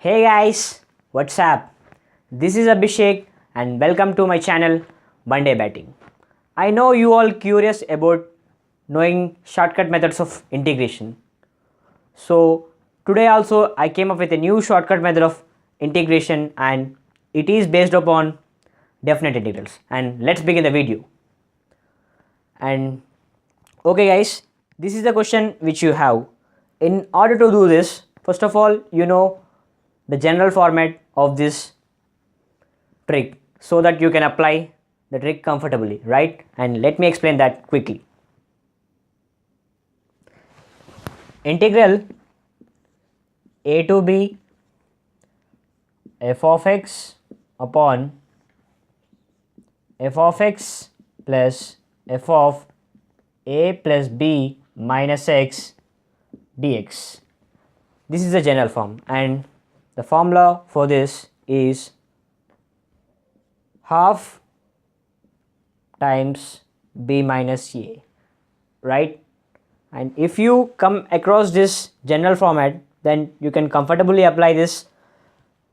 Hey guys, what's up? This is Abhishek and welcome to my channel Monday Batting. I know you all curious about knowing shortcut methods of integration. So today also I came up with a new shortcut method of integration and it is based upon definite integrals. And let's begin the video. And okay guys, this is the question which you have. In order to do this, first of all, you know the general format of this trick so that you can apply the trick comfortably, right? And let me explain that quickly. Integral a to b f of x upon f of x plus f of a plus b minus x dx. This is the general form, and the formula for this is half times b minus a, right? And if you come across this general format, then you can comfortably apply this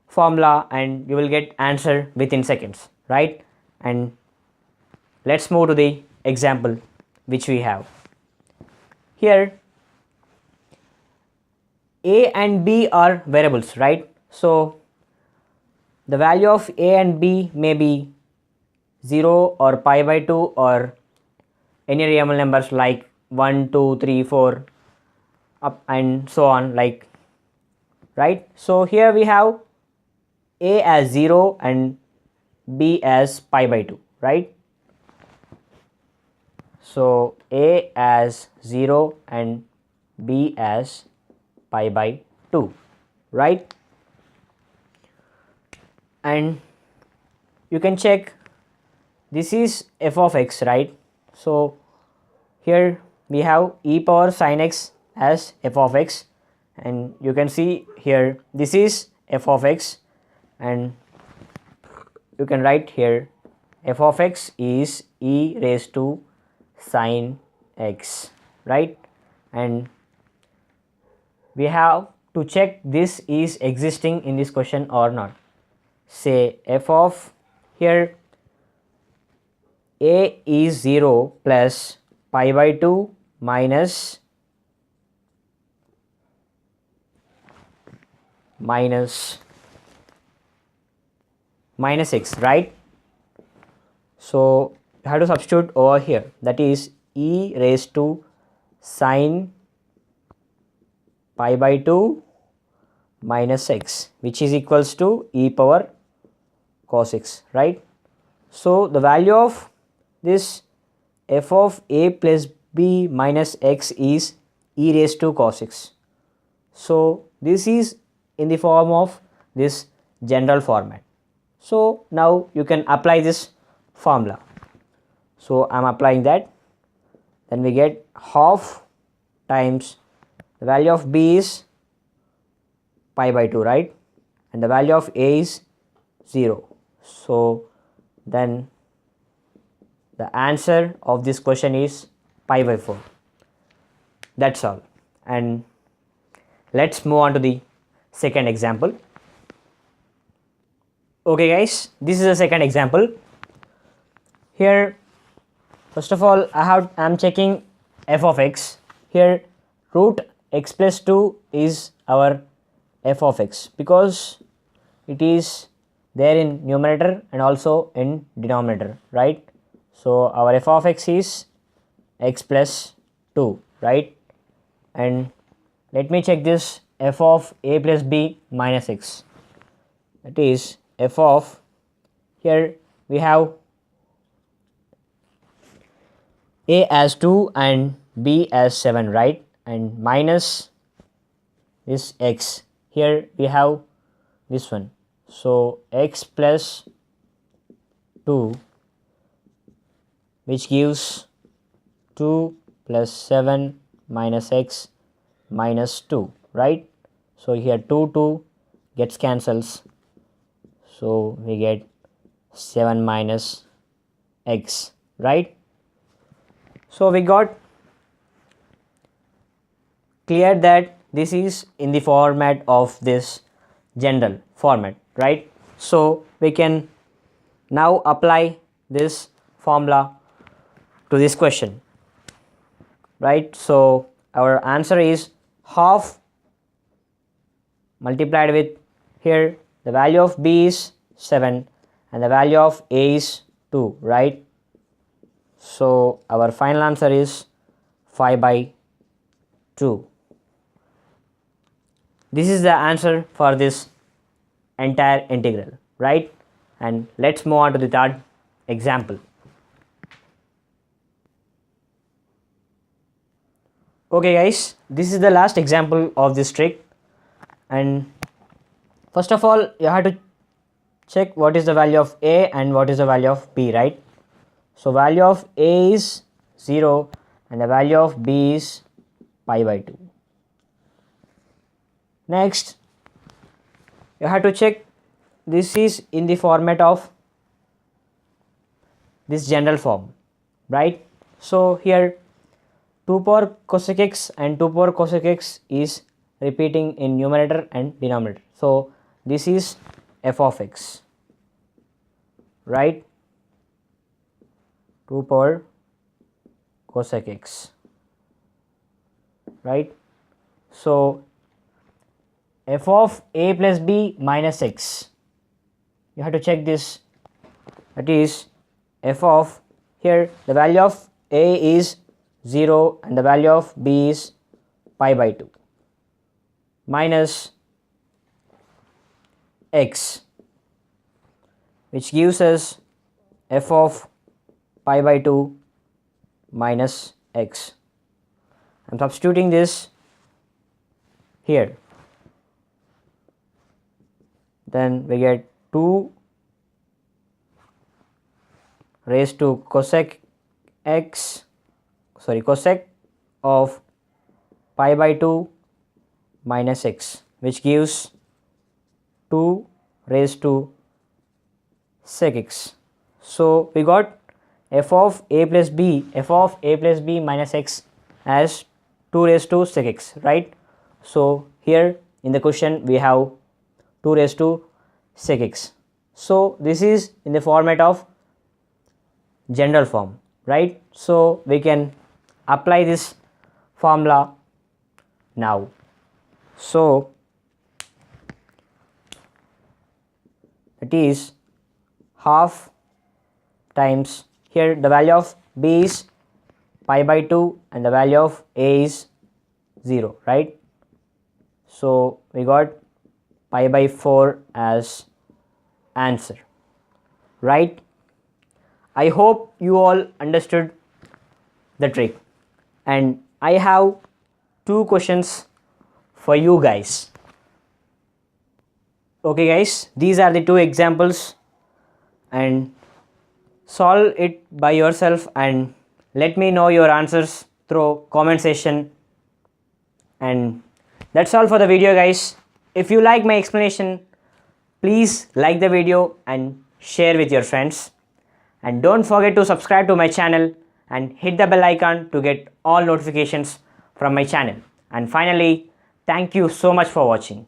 formula and you will get answer within seconds, right? And let's move to the example which we have here. A and b are variables, right? So the value of a and b may be 0 or pi by 2 or any real numbers like 1, 2, 3, 4 up and so on, like, right? So here we have a as 0 and b as pi by 2, right? So a as 0 and b as pi by 2, right? And you can check, this is f of x, right? So here we have e power sin x as f of x, and you can see here this is f of x, and you can write here f of x is e raised to sin x, right? And we have to check this is existing in this question or not. Say f of here a is 0 plus pi by 2 minus x, right? So you have to substitute over here, that is e raised to sin pi by 2 minus x, which is equals to e power cos x, right? So the value of this f of a plus b minus x is e raised to cos x. So this is in the form of this general format. So now you can apply this formula. So I am applying that, then we get half times the value of b is pi by 2, right? And the value of a is 0. So then the answer of this question is pi by 4. That's all. And let's move on to the second example. Okay guys, this is the second example. Here first of all I am checking f of x. Here root x plus 2 is our f of x because it is there in numerator and also in denominator, right? So our f of x is x plus 2, right? And let me check this f of a plus b minus x, that is f of, here we have a as 2 and b as 7, right? And minus this x, here we have this one, so x plus 2, which gives 2 plus 7 minus x minus 2, right? So here 2 gets cancels, so we get 7 minus x, right? So we got clear that this is in the format of this general format, right? So we can now apply this formula to this question, right? So our answer is half multiplied with, here the value of b is 7 and the value of a is 2, right? So our final answer is 5/2. This is the answer for this entire integral, right? And let's move on to the third example. Okay guys, this is the last example of this trick, and first of all you have to check what is the value of a and what is the value of b, right? So value of a is 0 and the value of b is pi/2. Next you have to check this is in the format of this general form, right? So here 2 power cosec x and 2 power cosec x is repeating in numerator and denominator. So this is f of x, right? 2 power cosec x, right? So f of a plus b minus x, you have to check this, that is f of, here the value of a is 0 and the value of b is pi/2 minus x, which gives us f of pi/2 minus x. I am substituting this here, then we get 2 raised to cosec x, cosec of pi/2 minus x, which gives 2 raised to sec x. So we got f of a plus b minus x as 2 raised to sec x, right? So here in the question we have 2 raised to sec x. So this is in the format of general form, right? So we can apply this formula now. So it is half times, here the value of b is pi/2 and the value of a is 0, right? So we got pi/4 as answer, right? I hope you all understood the trick, and I have 2 questions for you guys. Okay guys, these are the 2 examples, and solve it by yourself and let me know your answers through comment section. And that's all for the video guys. If you like my explanation, please like the video and share with your friends, and don't forget to subscribe to my channel and hit the bell icon to get all notifications from my channel. And finally, thank you so much for watching.